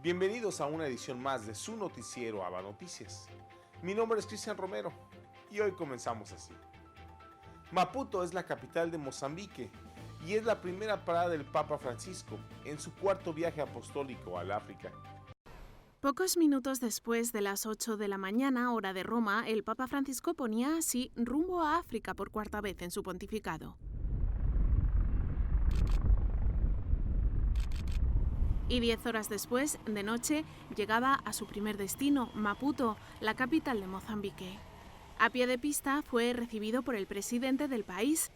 Bienvenidos a una edición más de su noticiero ABA Noticias. Mi nombre es Cristian Romero y hoy comenzamos así. Maputo es la capital de Mozambique y es la primera parada del Papa Francisco en su cuarto viaje apostólico al África. Pocos minutos después de las 8 de la mañana, hora de Roma, el Papa Francisco ponía así rumbo a África por cuarta vez en su pontificado. Y 10 horas después, de noche, llegaba a su primer destino, Maputo, la capital de Mozambique. A pie de pista fue recibido por el presidente del país.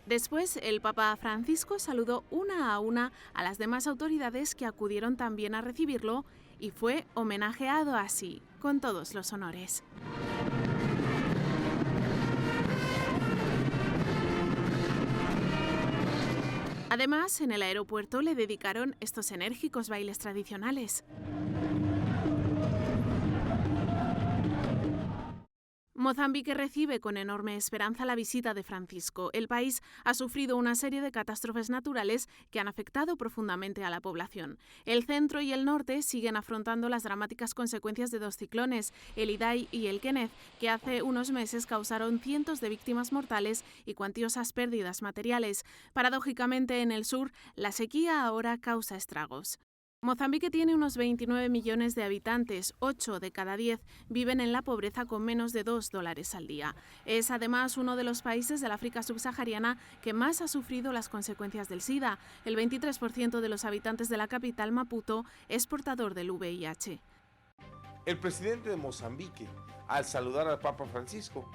Después, el Papa Francisco saludó una a las demás autoridades que acudieron también a recibirlo y fue homenajeado así, con todos los honores. Además, en el aeropuerto le dedicaron estos enérgicos bailes tradicionales. Mozambique recibe con enorme esperanza la visita de Francisco. El país ha sufrido una serie de catástrofes naturales que han afectado profundamente a la población. El centro y el norte siguen afrontando las dramáticas consecuencias de dos ciclones, el Idai y el Kenneth, que hace unos meses causaron cientos de víctimas mortales y cuantiosas pérdidas materiales. Paradójicamente, en el sur, la sequía ahora causa estragos. Mozambique tiene unos 29 millones de habitantes, 8 de cada 10 viven en la pobreza con menos de $2 al día. Es además uno de los países del África subsahariana que más ha sufrido las consecuencias del SIDA. El 23% de los habitantes de la capital Maputo es portador del VIH. El presidente de Mozambique, al saludar al Papa Francisco,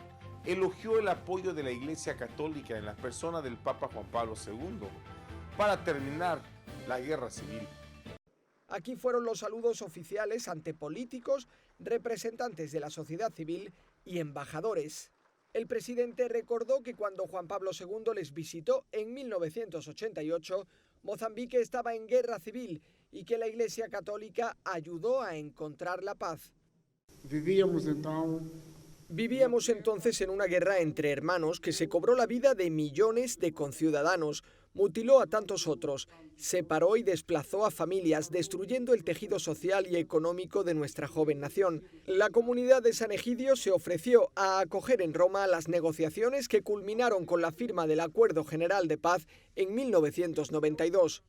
elogió el apoyo de la Iglesia Católica en la persona del Papa Juan Pablo II para terminar la guerra civil. Aquí fueron los saludos oficiales ante políticos, representantes de la sociedad civil y embajadores. El presidente recordó que cuando Juan Pablo II les visitó en 1988, Mozambique estaba en guerra civil y que la Iglesia Católica ayudó a encontrar la paz. Vivíamos entonces en una guerra entre hermanos que se cobró la vida de millones de conciudadanos, mutiló a tantos otros, separó y desplazó a familias, destruyendo el tejido social y económico de nuestra joven nación. La comunidad de San Egidio se ofreció a acoger en Roma las negociaciones que culminaron con la firma del Acuerdo General de Paz en 1992.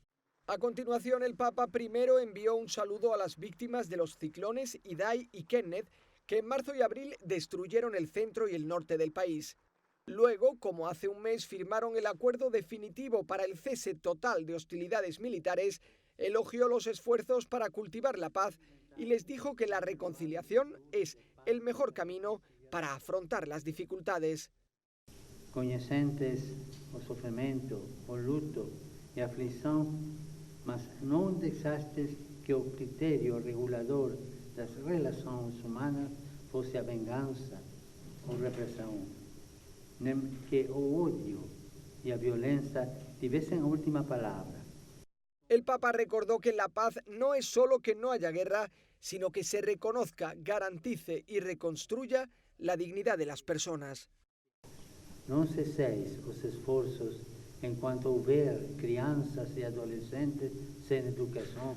A continuación, el Papa primero envió un saludo a las víctimas de los ciclones Idai y Kenneth, que en marzo y abril destruyeron el centro y el norte del país. Luego, como hace un mes, firmaron el acuerdo definitivo para el cese total de hostilidades militares, elogió los esfuerzos para cultivar la paz y les dijo que la reconciliación es el mejor camino para afrontar las dificultades. Conhecentes o sofrimento, o luto e aflição, mas não deixastes que o critério regulador das relações humanas fosse a vingança ou repressão, nem que o odio y a violencia tuviesen la última palabra. El Papa recordó que la paz no es solo que no haya guerra, sino que se reconozca, garantice y reconstruya la dignidad de las personas. No ceséis los esfuerzos en cuanto houver crianças y adolescentes sin educación,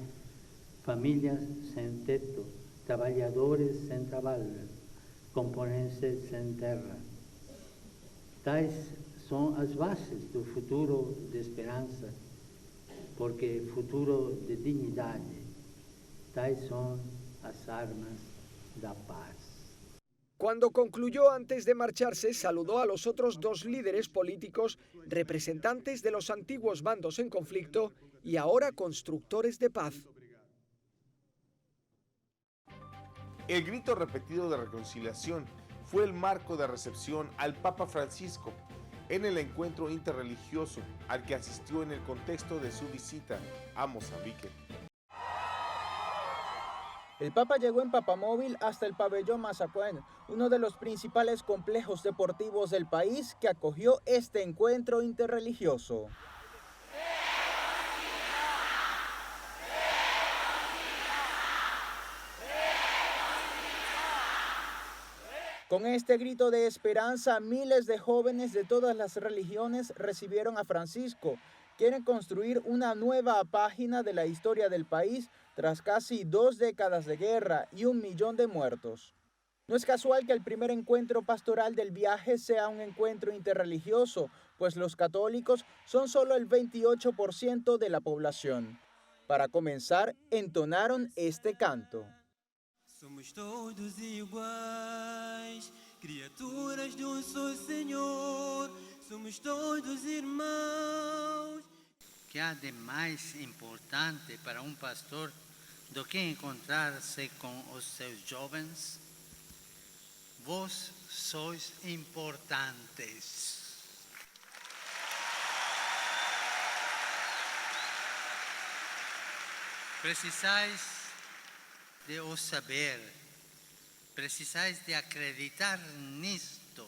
familias sin teto, trabajadores sin trabajo, camponeses sin tierra. Tais são as bases do futuro de esperança, porque futuro de dignidade. Tais são as armas da paz. Cuando concluyó antes de marcharse, saludó a los otros dos líderes políticos, representantes de los antiguos bandos en conflicto y ahora constructores de paz. El grito repetido de reconciliación fue el marco de recepción al Papa Francisco en el encuentro interreligioso al que asistió en el contexto de su visita a Mozambique. El Papa llegó en papamóvil hasta el pabellón Mazacuén, uno de los principales complejos deportivos del país que acogió este encuentro interreligioso. Con este grito de esperanza, miles de jóvenes de todas las religiones recibieron a Francisco. Quieren construir una nueva página de la historia del país tras casi 2 décadas de guerra y 1 millón de muertos. No es casual que el primer encuentro pastoral del viaje sea un encuentro interreligioso, pues los católicos son solo el 28% de la población. Para comenzar, entonaron este canto. Somos todos iguais, criaturas de só Senhor, somos todos irmãos. ¿Qué há de mais importante para um pastor do que encontrar-se com os seus jovens? Vós sois importantes. Precisais de o saber, precisais de acreditar nisto.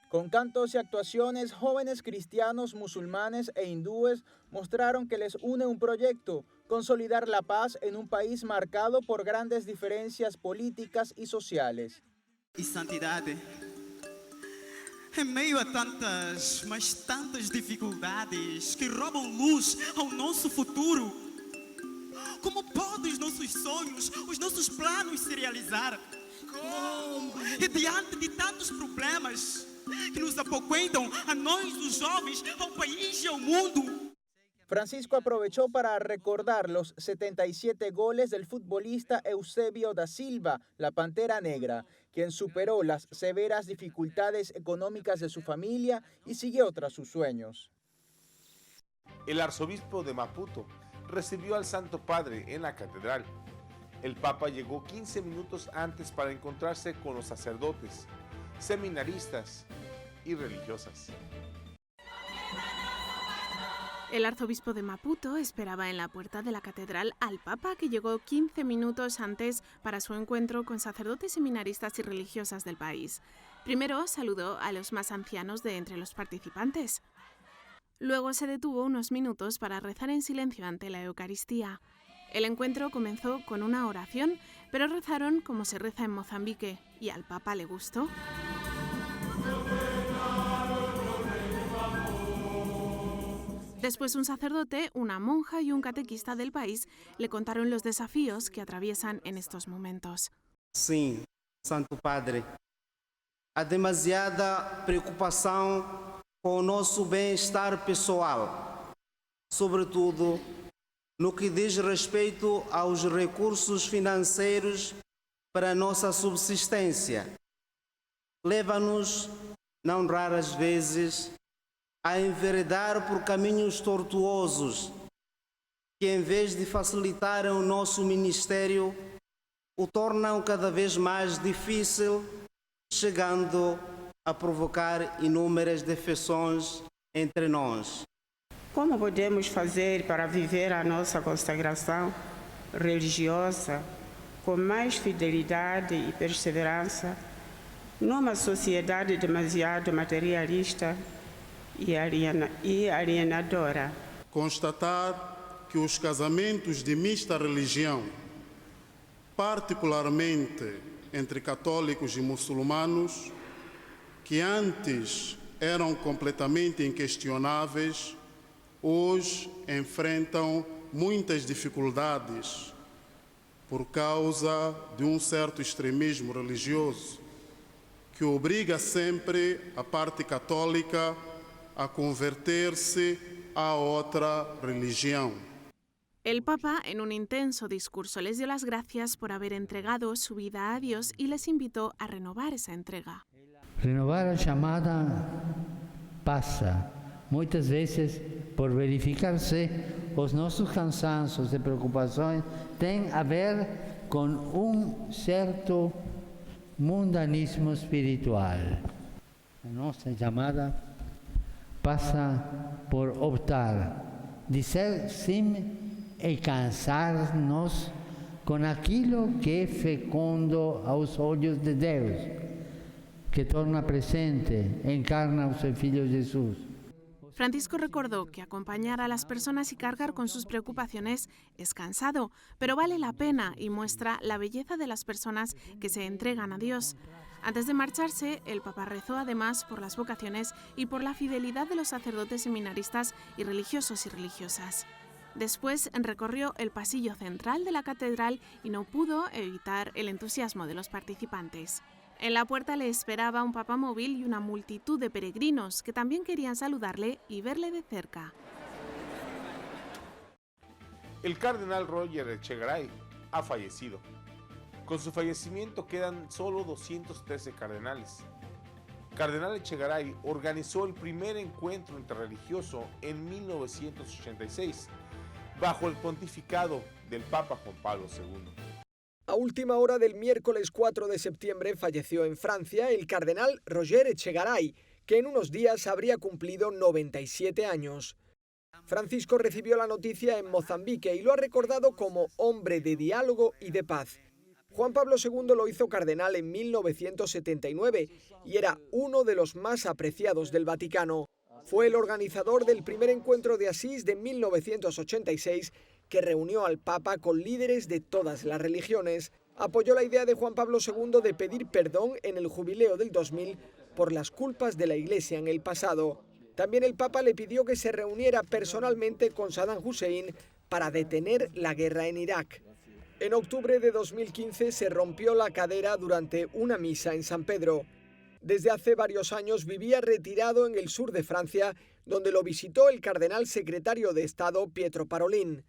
Con cantos y actuaciones, jóvenes cristianos, musulmanes e hindúes mostraron que les une un proyecto, consolidar la paz en un país marcado por grandes diferencias políticas y sociales. E santidade. Em meio a tantas, mas tantas dificuldades que roubam luz ao nosso futuro, como podem os nossos sonhos, os nossos planos se realizar? Como? E diante de tantos problemas que nos apoquentam a nós, os jovens, ao país e ao mundo. Francisco aprovechó para recordar los 77 goles del futbolista Eusebio da Silva, la Pantera Negra, quien superó las severas dificultades económicas de su familia y siguió tras sus sueños. El arzobispo de Maputo recibió al Santo Padre en la catedral. El Papa llegó 15 minutos antes para encontrarse con los sacerdotes, seminaristas y religiosas. El arzobispo de Maputo esperaba en la puerta de la catedral al Papa, que llegó 15 minutos antes para su encuentro con sacerdotes, seminaristas y religiosas del país. Primero saludó a los más ancianos de entre los participantes. Luego se detuvo unos minutos para rezar en silencio ante la Eucaristía. El encuentro comenzó con una oración, pero rezaron como se reza en Mozambique, y al Papa le gustó. Después un sacerdote, una monja y un catequista del país le contaron los desafíos que atraviesan en estos momentos. Sim, Santo Padre, há demasiada preocupação com o nosso bem-estar pessoal, sobretudo no que diz respeito aos recursos financeiros para a nossa subsistência. Leva-nos, não raras vezes, a enveredar por caminhos tortuosos que, em vez de facilitarem o nosso ministério, o tornam cada vez mais difícil, chegando a provocar inúmeras defecções entre nós. Como podemos fazer para viver a nossa consagração religiosa com mais fidelidade e perseverança numa sociedade demasiado materialista e alienadora? Constatar que os casamentos de mista religião, particularmente entre católicos e muçulmanos, que antes eram completamente inquestionáveis, hoje enfrentam muitas dificuldades por causa de um certo extremismo religioso que obriga sempre a parte católica a converter-se a otra religión. El Papa, en un intenso discurso, les dio las gracias por haber entregado su vida a Dios y les invitó a renovar esa entrega. Renovar a chamada passa, muitas vezes, por verificar-se os nossos cansaços e preocupações tem a ver com um certo mundanismo espiritual. A nossa chamada passa por optar, dizer sim e cansar-nos com aquilo que é fecundo aos olhos de Deus, que torna presente, encarna o seu Filho Jesus. Francisco recordó que acompañar a las personas y cargar con sus preocupaciones es cansado, pero vale la pena y muestra la belleza de las personas que se entregan a Dios. Antes de marcharse, el Papa rezó además por las vocaciones y por la fidelidad de los sacerdotes seminaristas y religiosos y religiosas. Después recorrió el pasillo central de la catedral y no pudo evitar el entusiasmo de los participantes. En la puerta le esperaba un papamóvil y una multitud de peregrinos que también querían saludarle y verle de cerca. El cardenal Roger Echegaray ha fallecido. Con su fallecimiento quedan solo 213 cardenales. Cardenal Echegaray organizó el primer encuentro interreligioso en 1986, bajo el pontificado del Papa Juan Pablo II. A última hora del miércoles 4 de septiembre falleció en Francia el cardenal Roger Echegaray, que en unos días habría cumplido 97 años. Francisco recibió la noticia en Mozambique y lo ha recordado como hombre de diálogo y de paz. Juan Pablo II lo hizo cardenal en 1979 y era uno de los más apreciados del Vaticano. Fue el organizador del primer encuentro de Asís de 1986 que reunió al Papa con líderes de todas las religiones. Apoyó la idea de Juan Pablo II de pedir perdón en el jubileo del 2000 por las culpas de la Iglesia en el pasado. También el Papa le pidió que se reuniera personalmente con Saddam Hussein para detener la guerra en Irak. En octubre de 2015 se rompió la cadera durante una misa en San Pedro. Desde hace varios años vivía retirado en el sur de Francia, donde lo visitó el cardenal secretario de Estado Pietro Parolin.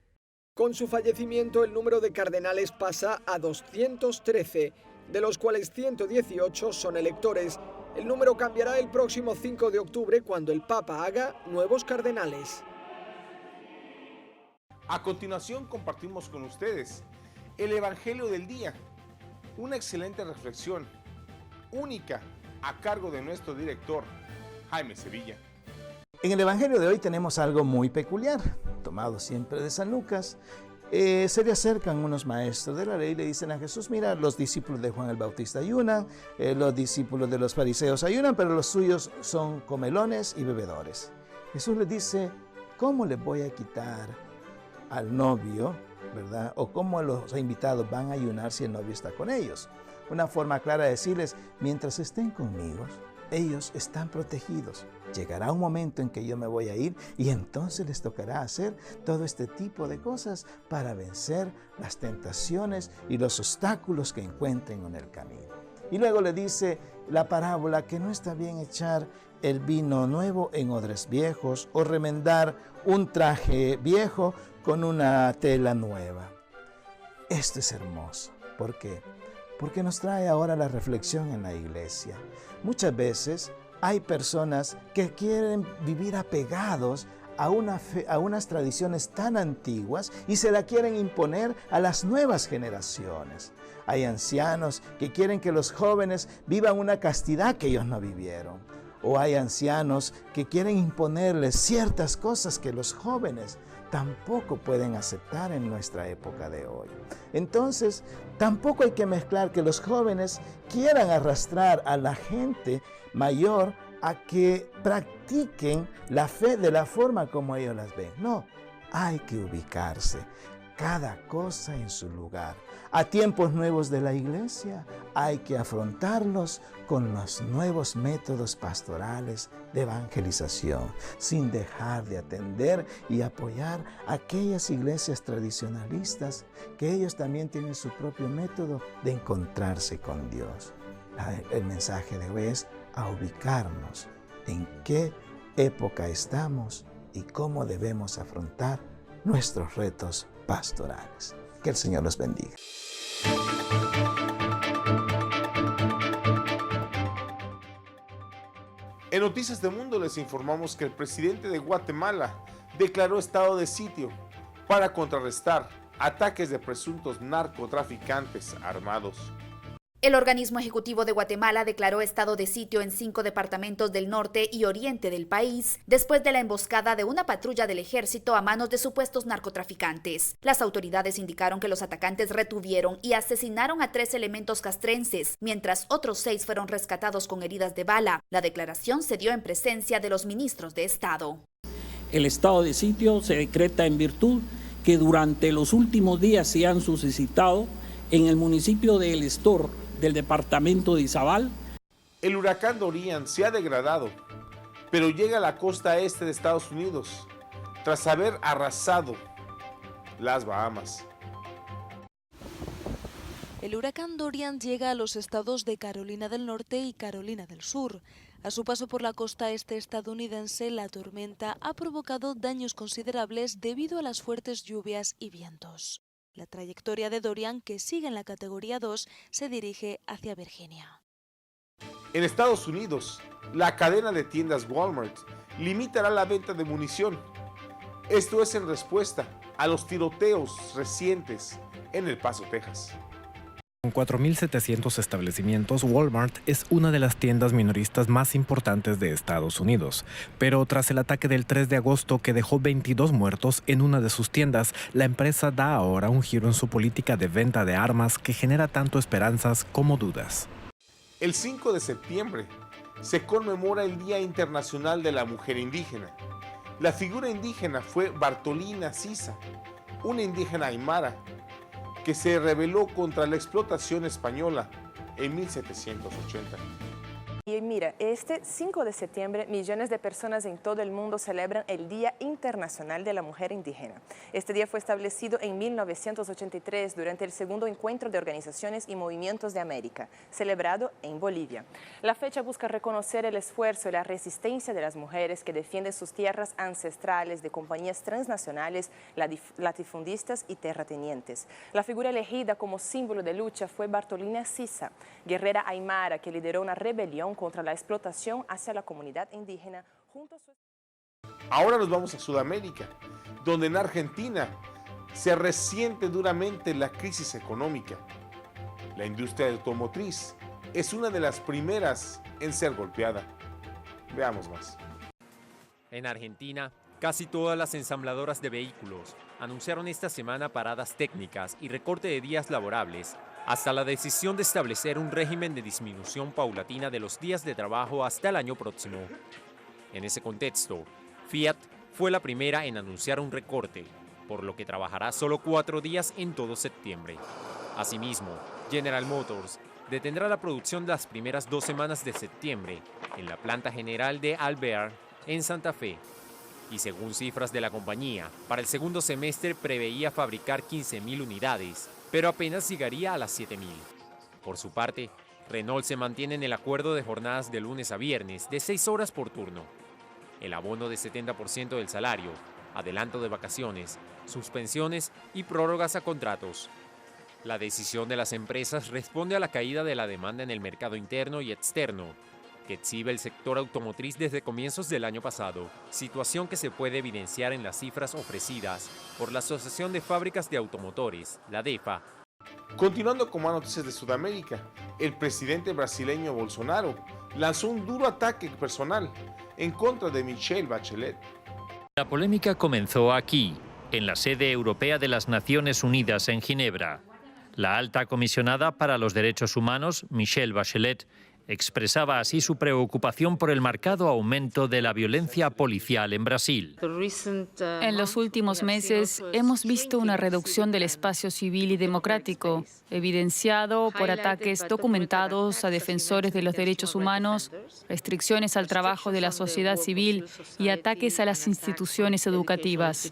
Con su fallecimiento, el número de cardenales pasa a 213, de los cuales 118 son electores. El número cambiará el próximo 5 de octubre cuando el Papa haga nuevos cardenales. A continuación compartimos con ustedes el Evangelio del Día, una excelente reflexión, única, a cargo de nuestro director, Jaime Sevilla. En el Evangelio de hoy tenemos algo muy peculiar, tomado siempre de San Lucas. Se le acercan unos maestros de la ley y le dicen a Jesús: mira, los discípulos de Juan el Bautista ayunan, los discípulos de los fariseos ayunan, pero los suyos son comelones y bebedores. Jesús les dice: ¿cómo les voy a quitar al novio, verdad? O cómo los invitados van a ayunar si el novio está con ellos. Una forma clara de decirles: mientras estén conmigo, ellos están protegidos. Llegará un momento en que yo me voy a ir y entonces les tocará hacer todo este tipo de cosas para vencer las tentaciones y los obstáculos que encuentren en el camino. Y luego le dice la parábola que no está bien echar el vino nuevo en odres viejos o remendar un traje viejo con una tela nueva. Esto es hermoso. ¿Por qué? Porque nos trae ahora la reflexión en la iglesia. Muchas veces hay personas que quieren vivir apegados a unas tradiciones tan antiguas y se la quieren imponer a las nuevas generaciones. Hay ancianos que quieren que los jóvenes vivan una castidad que ellos no vivieron. O hay ancianos que quieren imponerles ciertas cosas que los jóvenes tampoco pueden aceptar en nuestra época de hoy. Entonces, tampoco hay que mezclar que los jóvenes quieran arrastrar a la gente mayor a que practiquen la fe de la forma como ellos las ven. No, hay que ubicarse, cada cosa en su lugar. A tiempos nuevos de la iglesia hay que afrontarlos con los nuevos métodos pastorales de evangelización, sin dejar de atender y apoyar a aquellas iglesias tradicionalistas que ellos también tienen su propio método de encontrarse con Dios. El mensaje de hoy es a ubicarnos en qué época estamos y cómo debemos afrontar nuestros retos pastorales. Que el Señor los bendiga. En Noticias del Mundo les informamos que el presidente de Guatemala declaró estado de sitio para contrarrestar ataques de presuntos narcotraficantes armados. El organismo ejecutivo de Guatemala declaró estado de sitio en 5 departamentos del norte y oriente del país después de la emboscada de una patrulla del ejército a manos de supuestos narcotraficantes. Las autoridades indicaron que los atacantes retuvieron y asesinaron a 3 elementos castrenses, mientras otros 6 fueron rescatados con heridas de bala. La declaración se dio en presencia de los ministros de Estado. El estado de sitio se decreta en virtud que durante los últimos días se han suscitado en el municipio de El Estor del departamento de Izabal El huracán Dorian se ha degradado, pero llega a la costa este de Estados Unidos, tras haber arrasado las Bahamas. El huracán Dorian llega a los estados de Carolina del Norte y Carolina del Sur. A su paso por la costa este estadounidense, la tormenta ha provocado daños considerables debido a las fuertes lluvias y vientos. La trayectoria de Dorian, que sigue en la categoría 2, se dirige hacia Virginia. En Estados Unidos, la cadena de tiendas Walmart limitará la venta de munición. Esto es en respuesta a los tiroteos recientes en El Paso, Texas. Con 4.700 establecimientos, Walmart es una de las tiendas minoristas más importantes de Estados Unidos. Pero tras el ataque del 3 de agosto que dejó 22 muertos en una de sus tiendas, la empresa da ahora un giro en su política de venta de armas que genera tanto esperanzas como dudas. El 5 de septiembre se conmemora el Día Internacional de la Mujer Indígena. La figura indígena fue Bartolina Sisa, una indígena aymara que se rebeló contra la explotación española en 1780. Y mira, este 5 de septiembre millones de personas en todo el mundo celebran el Día Internacional de la Mujer Indígena. Este día fue establecido en 1983 durante el segundo encuentro de organizaciones y movimientos de América, celebrado en Bolivia. La fecha busca reconocer el esfuerzo y la resistencia de las mujeres que defienden sus tierras ancestrales de compañías transnacionales, latifundistas y terratenientes. La figura elegida como símbolo de lucha fue Bartolina Sisa, guerrera aymara que lideró una rebelión contra la explotación hacia la comunidad indígena. Ahora nos vamos a Sudamérica, donde en Argentina se resiente duramente la crisis económica. La industria automotriz es una de las primeras en ser golpeada. Veamos más. En Argentina, casi todas las ensambladoras de vehículos anunciaron esta semana paradas técnicas y recorte de días laborables, hasta la decisión de establecer un régimen de disminución paulatina de los días de trabajo hasta el año próximo. En ese contexto, Fiat fue la primera en anunciar un recorte, por lo que trabajará solo 4 días en todo septiembre. Asimismo, General Motors detendrá la producción las primeras 2 semanas de septiembre en la planta general de Alvear, en Santa Fe. Y según cifras de la compañía, para el segundo semestre preveía fabricar 15.000 unidades, pero apenas llegaría a las 7.000. Por su parte, Renault se mantiene en el acuerdo de jornadas de lunes a viernes de 6 horas por turno. El abono de 70% del salario, adelanto de vacaciones, suspensiones y prórrogas a contratos. La decisión de las empresas responde a la caída de la demanda en el mercado interno y externo, que exhibe el sector automotriz desde comienzos del año pasado, situación que se puede evidenciar en las cifras ofrecidas por la Asociación de Fábricas de Automotores, la ADEFA. Continuando con más noticias de Sudamérica, el presidente brasileño Bolsonaro lanzó un duro ataque personal en contra de Michelle Bachelet. La polémica comenzó aquí, en la sede europea de las Naciones Unidas en Ginebra. La alta comisionada para los derechos humanos, Michelle Bachelet, expresaba así su preocupación por el marcado aumento de la violencia policial en Brasil. En los últimos meses hemos visto una reducción del espacio civil y democrático, evidenciado por ataques documentados a defensores de los derechos humanos, restricciones al trabajo de la sociedad civil y ataques a las instituciones educativas.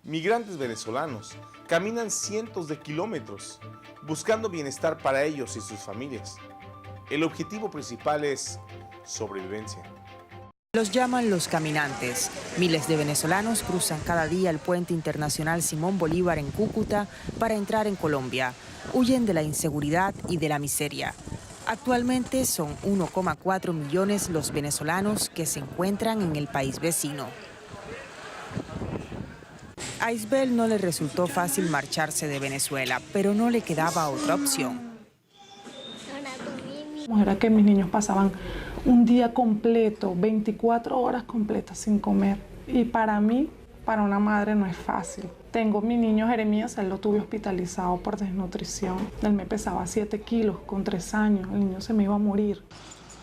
Migrantes venezolanos caminan cientos de kilómetros buscando bienestar para ellos y sus familias. El objetivo principal es sobrevivencia. Los llaman los caminantes. Miles de venezolanos cruzan cada día el puente internacional Simón Bolívar en Cúcuta para entrar en Colombia. Huyen de la inseguridad y de la miseria. Actualmente son 1,4 millones los venezolanos que se encuentran en el país vecino. A Isbel no le resultó fácil marcharse de Venezuela, pero no le quedaba otra opción. Era que mis niños pasaban un día completo, 24 horas completas sin comer. Y para mí, para una madre no es fácil. Tengo mi niño Jeremías, él lo tuve hospitalizado por desnutrición. Él me pesaba 7 kilos con 3 años, el niño se me iba a morir.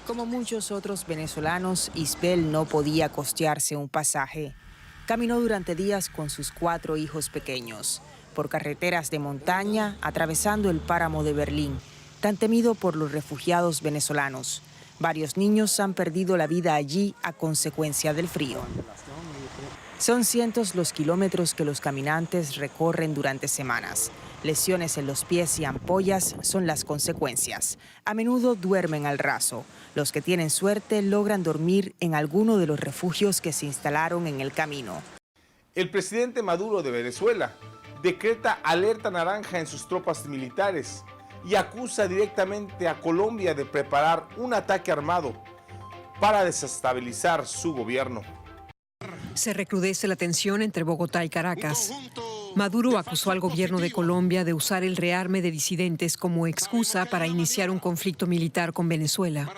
Como muchos otros venezolanos, Isbel no podía costearse un pasaje. Caminó durante días con sus 4 hijos pequeños, por carreteras de montaña, atravesando el páramo de Berlín, tan temido por los refugiados venezolanos. Varios niños han perdido la vida allí a consecuencia del frío. Son cientos los kilómetros que los caminantes recorren durante semanas. Lesiones en los pies y ampollas son las consecuencias. A menudo duermen al raso. Los que tienen suerte logran dormir en alguno de los refugios que se instalaron en el camino. El presidente Maduro de Venezuela decreta alerta naranja en sus tropas militares y acusa directamente a Colombia de preparar un ataque armado para desestabilizar su gobierno. Se recrudece la tensión entre Bogotá y Caracas. Maduro acusó al gobierno de Colombia de usar el rearme de disidentes como excusa para iniciar un conflicto militar con Venezuela.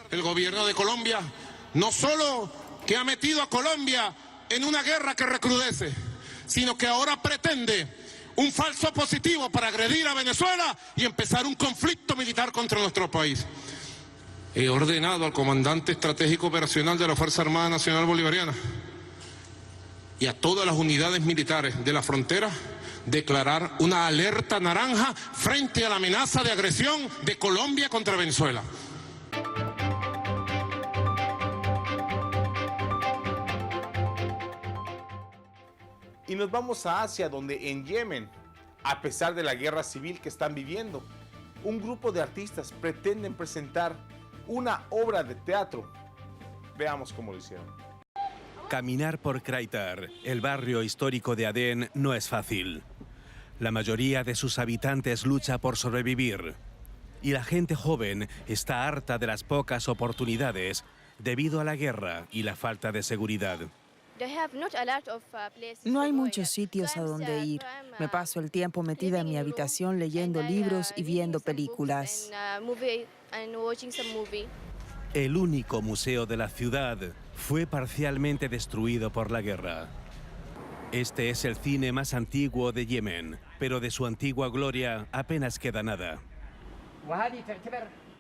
El gobierno de Colombia no solo que ha metido a Colombia en una guerra que recrudece, sino que ahora pretende un falso positivo para agredir a Venezuela y empezar un conflicto militar contra nuestro país. He ordenado al comandante estratégico operacional de la Fuerza Armada Nacional Bolivariana y a todas las unidades militares de la frontera declarar una alerta naranja frente a la amenaza de agresión de Colombia contra Venezuela. Y nos vamos a Asia, donde en Yemen, a pesar de la guerra civil que están viviendo, un grupo de artistas pretenden presentar una obra de teatro. Veamos cómo lo hicieron. Caminar por Kraitar, el barrio histórico de Adén, no es fácil. La mayoría de sus habitantes lucha por sobrevivir. Y la gente joven está harta de las pocas oportunidades debido a la guerra y la falta de seguridad. No hay muchos sitios a donde ir. Me paso el tiempo metida en mi habitación leyendo libros y viendo películas. El único museo de la ciudad fue parcialmente destruido por la guerra. Este es el cine más antiguo de Yemen, pero de su antigua gloria apenas queda nada.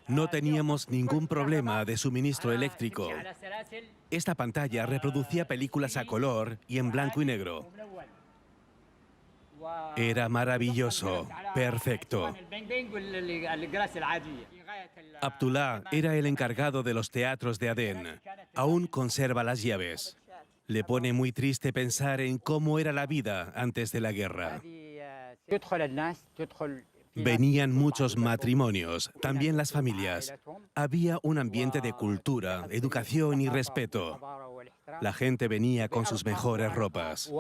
No teníamos ningún problema de suministro eléctrico. Esta pantalla reproducía películas a color y en blanco y negro. Era maravilloso, perfecto. Abdullah era el encargado de los teatros de Adén. Aún conserva las llaves. Le pone muy triste pensar en cómo era la vida antes de la guerra. Venían muchos matrimonios, también las familias. Había un ambiente de cultura, educación y respeto. La gente venía con sus mejores ropas.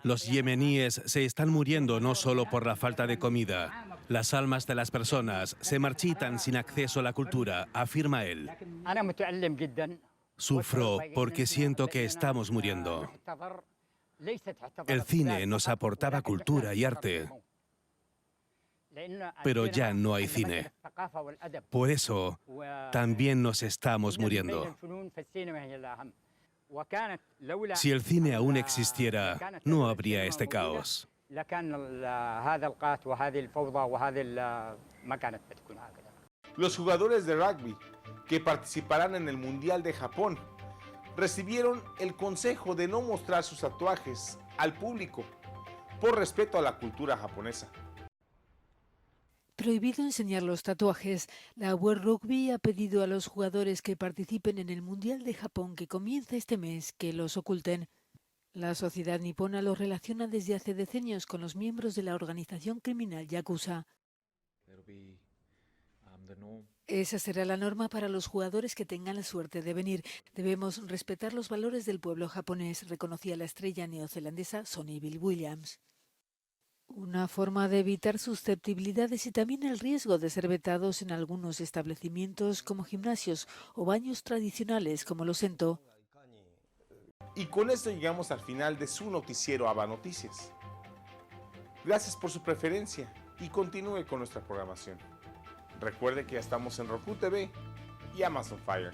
Los yemeníes se están muriendo no solo por la falta de comida. Las almas de las personas se marchitan sin acceso a la cultura, afirma él. Sufro porque siento que estamos muriendo. El cine nos aportaba cultura y arte, pero ya no hay cine. Por eso, también nos estamos muriendo. Si el cine aún existiera, no habría este caos. Los jugadores de rugby que participarán en el Mundial de Japón recibieron el consejo de no mostrar sus tatuajes al público por respeto a la cultura japonesa. Prohibido enseñar los tatuajes, la World Rugby ha pedido a los jugadores que participen en el Mundial de Japón que comienza este mes que los oculten. La sociedad nipona los relaciona desde hace decenios con los miembros de la organización criminal Yakuza. Esa será la norma para los jugadores que tengan la suerte de venir. Debemos respetar los valores del pueblo japonés, reconocía la estrella neozelandesa Sonny Bill Williams. Una forma de evitar susceptibilidades y también el riesgo de ser vetados en algunos establecimientos como gimnasios o baños tradicionales como los Sento. Y con esto llegamos al final de su noticiero ABA Noticias. Gracias por su preferencia y continúe con nuestra programación. Recuerde que ya estamos en Roku TV y Amazon Fire.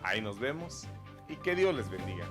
Ahí nos vemos y que Dios les bendiga.